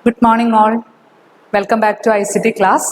Good morning all. Welcome back to ICT class.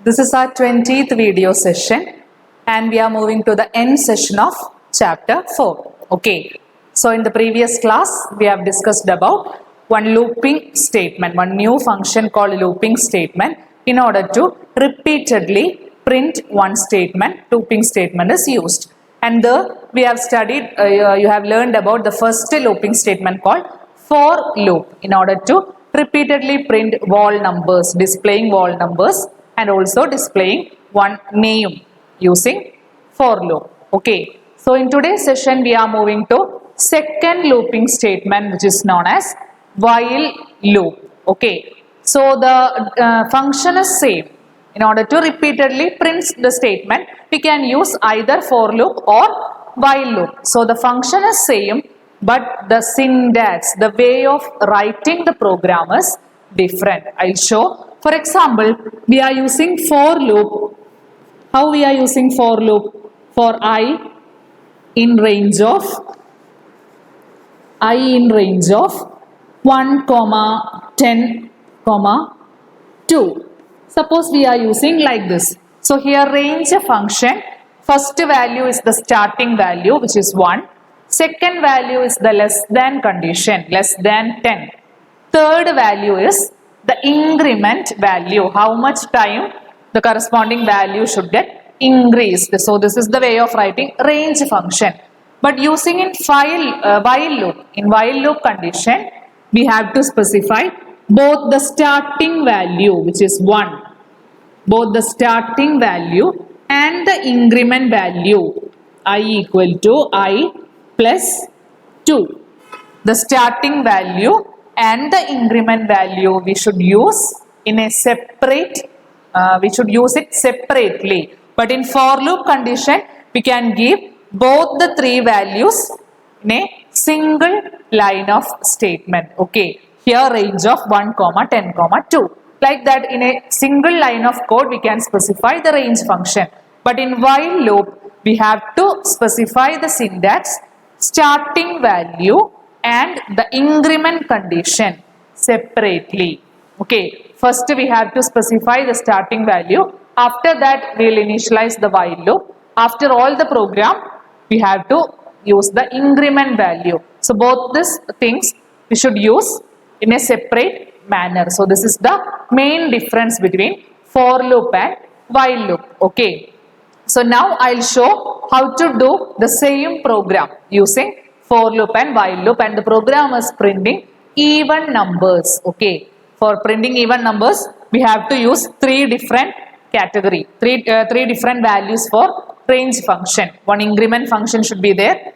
This is our 20th video session and we are moving to the end session of chapter 4. Okay. So in the previous class we have discussed about one looping statement, one new function called looping statement. In order to repeatedly print one statement, looping statement is used. And we have studied, you have learned about the first looping statement called for loop in order to repeatedly print whole numbers, displaying whole numbers and also displaying one name using for loop. Okay. So in today's session we are moving to second looping statement which is known as while loop. Okay. So the function is same. In order to repeatedly print the statement, we can use either for loop or while loop. So the function is same, but the syntax, the way of writing the program is different. I'll show. For example, we are using for loop. How we are using for loop? For I in range of 1, 10, 2. Suppose we are using like this. So here range function, first value is the starting value which is 1. Second value is the less than condition, less than 10. Third value is the increment value, how much time the corresponding value should get increased. So this is the way of writing range function. But using in while loop condition, we have to specify both the starting value which is 1, both the starting value and the increment value I equal to I plus 2. The starting value and the increment value we should use in a separate, we should use it separately. But in for loop condition, we can give both the three values in a single line of statement. Okay. Here range of 1, 10, 2. Like that in a single line of code we can specify the range function. But in while loop we have to specify the syntax, starting value and the increment condition separately. Okay. First we have to specify the starting value. After that we will initialize the while loop. After all the program we have to use the increment value. So both these things we should use in a separate manner. So this is the main difference between for loop and while loop. Okay. So now I'll show how to do the same program using for loop and while loop, and the program is printing even numbers. Okay. For printing even numbers we have to use three different category, three different values for range function. One increment function should be there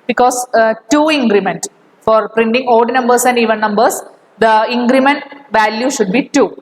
because 2 increment. For printing odd numbers and even numbers, the increment value should be 2.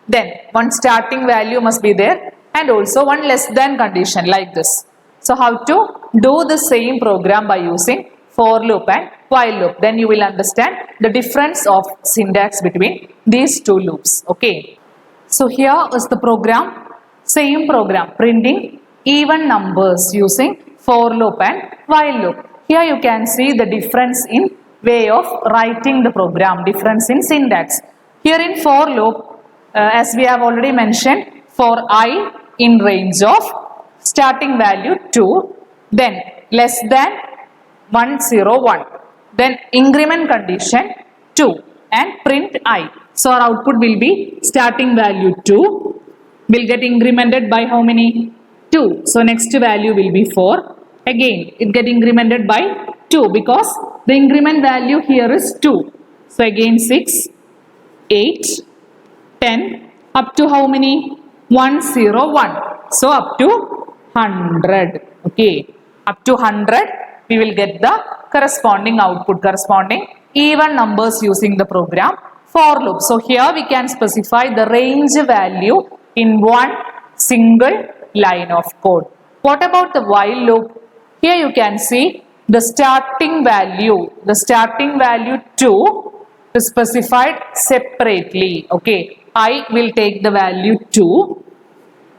Then one starting value must be there and also one less than condition like this. So how to do the same program by using for loop and while loop. Then you will understand the difference of syntax between these two loops. Okay. So here is the program, same program, printing even numbers using for loop and while loop. Here you can see the difference in way of writing the program, difference in syntax. Here in for loop, as we have already mentioned, for I in range of starting value 2, then less than 1, 0, 1, then increment condition 2 and print I. So our output will be starting value 2 will get incremented by how many? 2. So next value will be 4. Again it get incremented by 2 because the increment value here is 2. So again 6, 8, 10 up to how many? 1, 0, 1. So up to 100. Okay. Up to 100 we will get the corresponding output, corresponding even numbers using the program for loop. So here we can specify the range value in one single line of code. What about the while loop? Here you can see the starting value 2 is specified separately. Okay, I will take the value 2.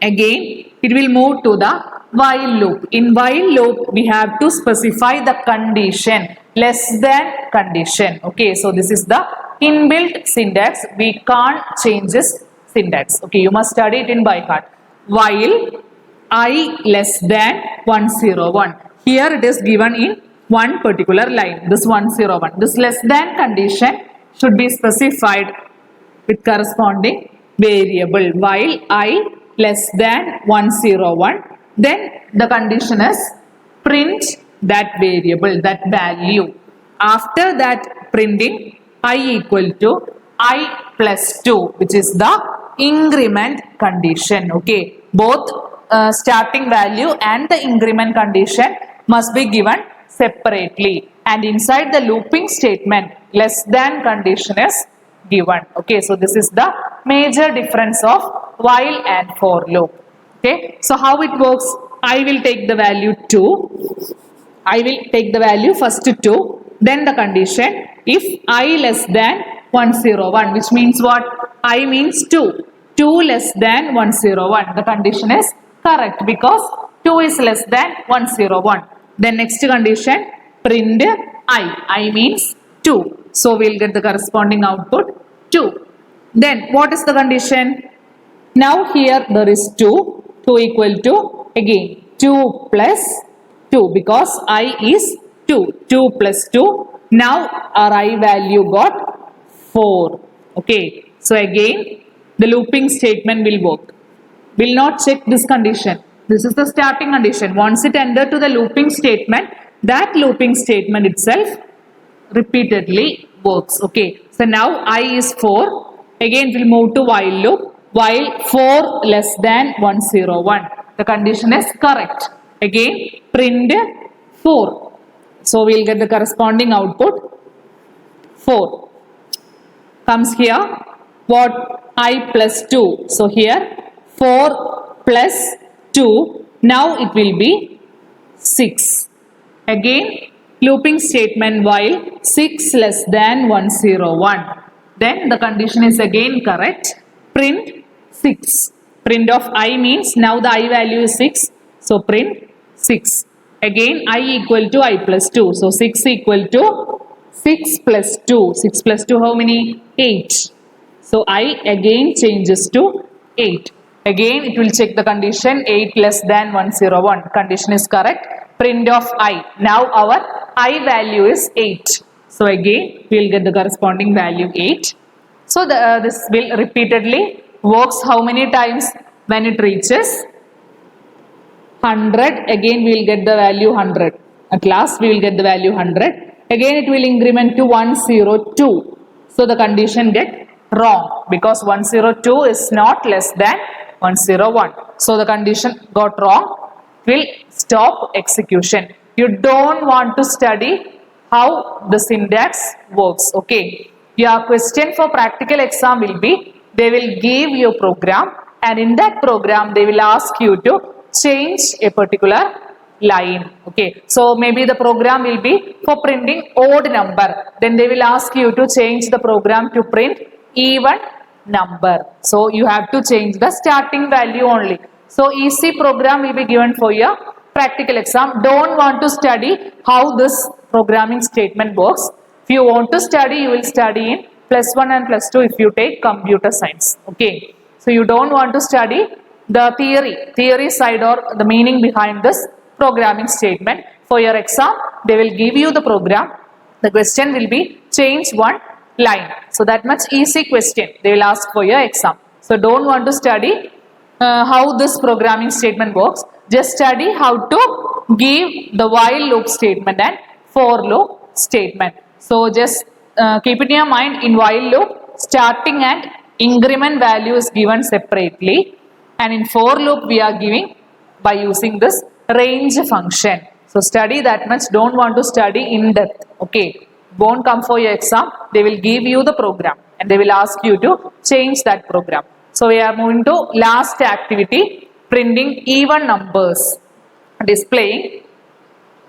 Again it will move to the while loop. In while loop we have to specify the condition less than condition. Okay, so this is the inbuilt syntax, we can't change this syntax. Okay, you must study it in by heart. While I less than 101. Here it is given in one particular line, this 101. This less than condition should be specified with corresponding variable. While I less than 101, then the condition is print that variable, that value. After that printing I equal to I plus 2, which is the increment condition. Okay, both starting value and the increment condition must be given separately, and inside the looping statement less than condition is given. Okay, so this is the major difference of while and for loop. Okay, so how it works? I will take the value 2. I will take the value first 2, then the condition if I less than 101, which means what? I means 2. 2 less than 101. The condition is correct because 2 is less than 101. Then next condition, print I. I means 2. So we'll get the corresponding output 2. Then what is the condition? Now here there is 2. 2 equal to again 2 plus 2 because I is 2. 2 plus 2. Now our I value got 4. Okay. So again the looping statement will work. Will not check this condition. This is the starting condition. Once it enter to the looping statement, that looping statement itself repeatedly works. Okay. So now I is 4. Again we'll move to while loop. While 4 less than 101. The condition is correct. Again print 4. So we'll get the corresponding output 4. Comes here what? I plus 2. So here 4 plus 2. Now it will be 6. Again looping statement while 6 less than 101. Then the condition is again correct. Print 6. Print of I means now the I value is 6. So print 6. Again I equal to I plus 2. So 6 equal to 6 plus 2. 6 plus 2 how many? 8. So I again changes to 8. Again it will check the condition 8 less than 101. Condition is correct. Print of I. Now our I value is 8. So again we will get the corresponding value 8. So this will repeatedly works how many times? When it reaches 100, again we will get the value 100. At last we will get the value 100. Again it will increment to 102. So the condition get wrong because 102 is not less than 101. So the condition got wrong. Will stop execution. You don't want to study how the syntax works. Okay. Your question for practical exam will be, they will give you a program and in that program they will ask you to change a particular line. Okay. So maybe the program will be for printing odd number. Then they will ask you to change the program to print even number. So you have to change the starting value only. So easy program will be given for your practical exam. Don't want to study how this programming statement works. If you want to study, you will study in +1 and +2 if you take computer science. Okay. So you don't want to study the theory side or the meaning behind this programming statement. For your exam, they will give you the program. The question will be change one line. So that much easy question they will ask for your exam. So don't want to study how this programming statement works. Just study how to give the while loop statement and for loop statement. So just keep it in your mind, in while loop starting and increment value is given separately, and in for loop we are giving by using this range function. So study that much. Don't want to study in depth. Okay. Won't come for your exam. They will give you the program and they will ask you to change that program. So we are moving to last activity, printing even numbers. Displaying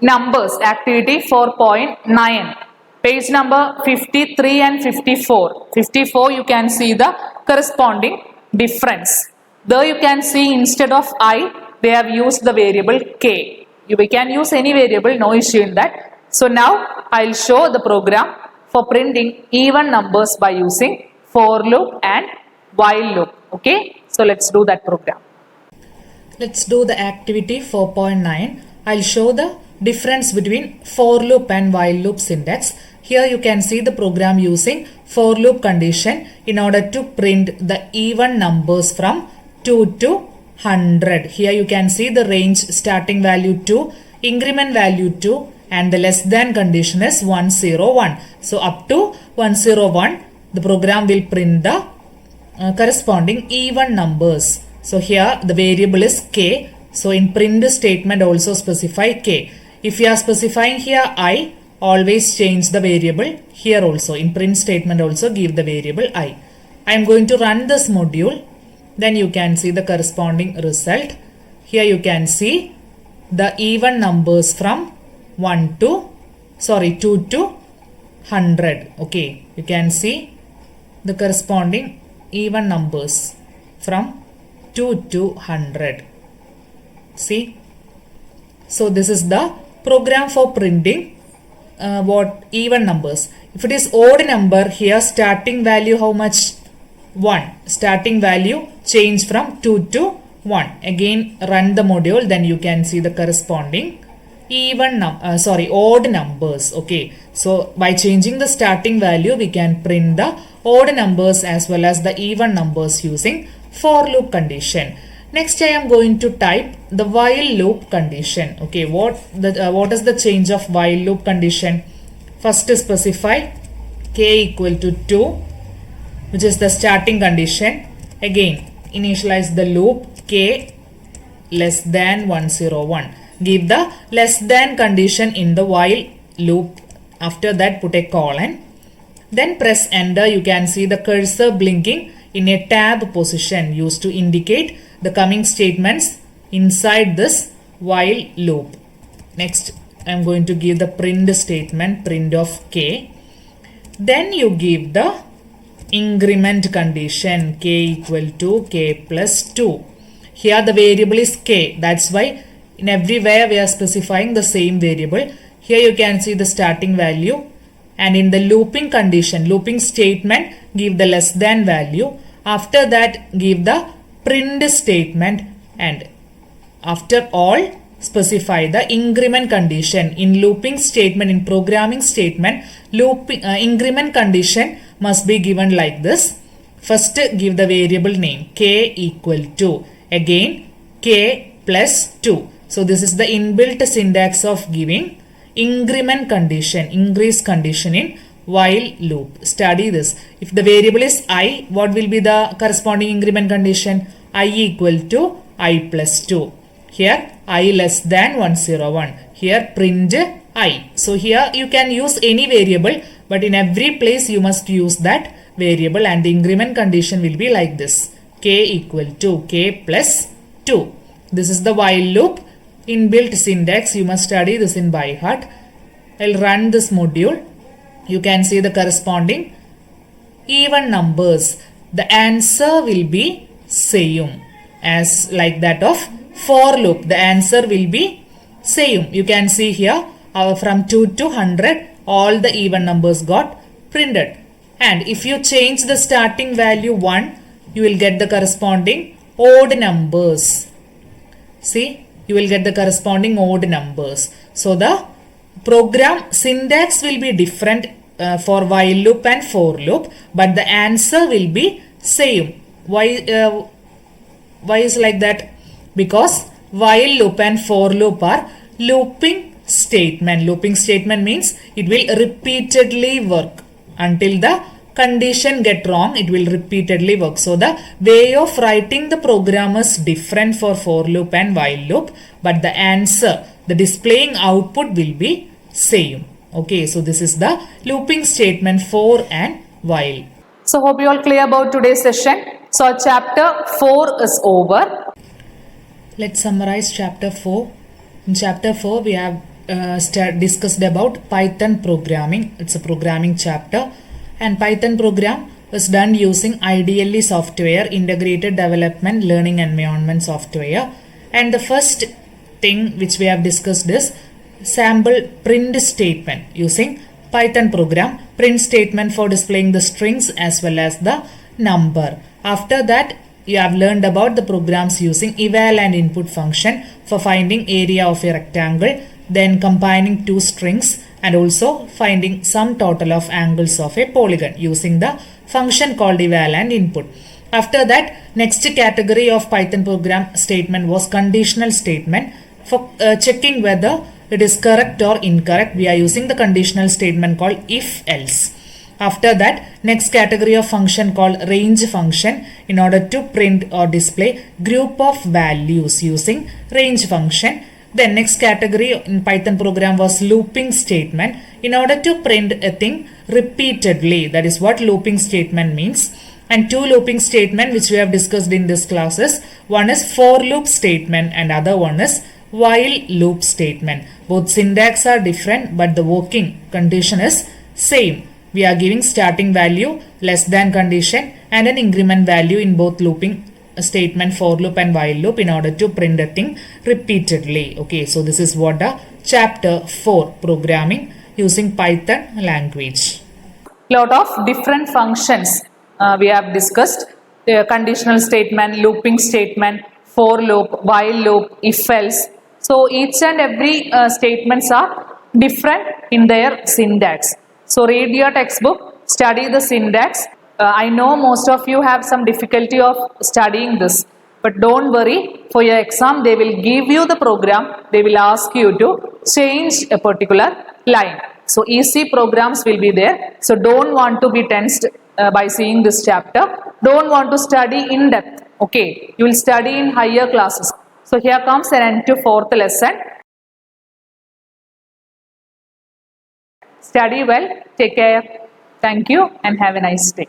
numbers, activity 4.9. Page number 53 and 54. 54 you can see the corresponding difference. There you can see instead of I, they have used the variable k. We can use any variable, no issue in that. So now I will show the program for printing even numbers by using for loop and while loop. Okay, so let's do that program. Let's do the activity 4.9. I'll show the difference between for loop and while loop syntax. Here you can see the program using for loop condition in order to print the even numbers from 2 to 100. Here you can see the range starting value 2, increment value 2, and the less than condition is 101. So up to 101, the program will print the corresponding even numbers. So here the variable is k. So in print statement also specify k. If you are specifying here I, always change the variable here also. In print statement also give the variable I. I am going to run this module. Then you can see the corresponding result. Here you can see the even numbers from 2 to 100. Okay, you can see the corresponding even numbers from 2 to 100. See, so this is the program for printing what even numbers. If it is odd number, here starting value how much? 1. Starting value change from 2 to 1. Again run the module, then you can see the corresponding odd numbers. Okay, so by changing the starting value we can print the odd numbers as well as the even numbers using for loop condition. Next I am going to type the while loop condition. Okay, what is the change of while loop condition? First specify k equal to 2, which is the starting condition. Again initialize the loop k less than 101. Give the less than condition in the while loop. After that put a colon. Then press enter. You can see the cursor blinking in a tab position used to indicate the coming statements inside this while loop. Next I am going to give the print statement, print of k. Then you give the increment condition k equal to k plus 2. Here the variable is k. That's why in everywhere we are specifying the same variable. Here you can see the starting value, and in the looping condition, looping statement, give the less than value. After that give the print statement, and after all specify the increment condition. In looping statement, in programming statement, increment condition must be given like this. First give the variable name k equal to, again k plus 2. So this is the inbuilt syntax of giving increment condition, increase condition in while loop. Study this. If the variable is I, what will be the corresponding increment condition? I equal to I plus 2. Here I less than 101. Here print I. So here you can use any variable, but in every place you must use that variable, and the increment condition will be like this. K equal to k plus 2. This is the while loop inbuilt syntax. You must study this in by heart. I'll run this module. You can see the corresponding even numbers. The answer will be same as like that of for loop. The answer will be same. You can see here from 2 to 100 all the even numbers got printed. And if you change the starting value 1, you will get the corresponding odd numbers. See, you will get the corresponding odd numbers. So the program syntax will be different for while loop and for loop, but the answer will be same. Why is like that? Because while loop and for loop are looping statement. Looping statement means it will repeatedly work until the condition get wrong. It will repeatedly work. So the way of writing the program is different for loop and while loop, but the answer, the displaying output will be same. Okay, so this is the looping statement for and while. So hope you all clear about today's session. So chapter 4 is over. Let's summarize chapter 4. In chapter 4 we have discussed about Python programming. It's a programming chapter, and Python program was done using IDLE software, integrated development learning environment software. And the first thing which we have discussed is sample print statement using Python program. print statement for displaying the strings as well as the number. After that, you have learned about the programs using eval and input function for finding area of a rectangle, then combining two strings, and also finding sum total of angles of a polygon using the function called eval and input. After that, next category of Python program statement was conditional statement. For checking whether it is correct or incorrect, we are using the conditional statement called if else. After that, next category of function called range function in order to print or display group of values using range function. Then next category in Python program was looping statement in order to print a thing repeatedly. That is what looping statement means. And two looping statement which we have discussed in this classes. One is for loop statement and other one is while loop statement. Both syntax are different but the working condition is same. We are giving starting value, less than condition, and an increment value in both looping statement, for loop and while loop in order to print a thing repeatedly. Okay, so this is what the chapter 4 programming using Python language. Lot of different functions we have discussed. Conditional statement, looping statement, for loop, while loop, if else. So each and every statements are different in their syntax. So read your textbook, study the syntax. I know most of you have some difficulty of studying this, but don't worry, for your exam they will give you the program, they will ask you to change a particular line. So easy programs will be there. So don't want to be tensed by seeing this chapter. Don't want to study in depth. Okay, you will study in higher classes. So here comes an end to 4th lesson. Study well, take care. Thank you and have a nice day.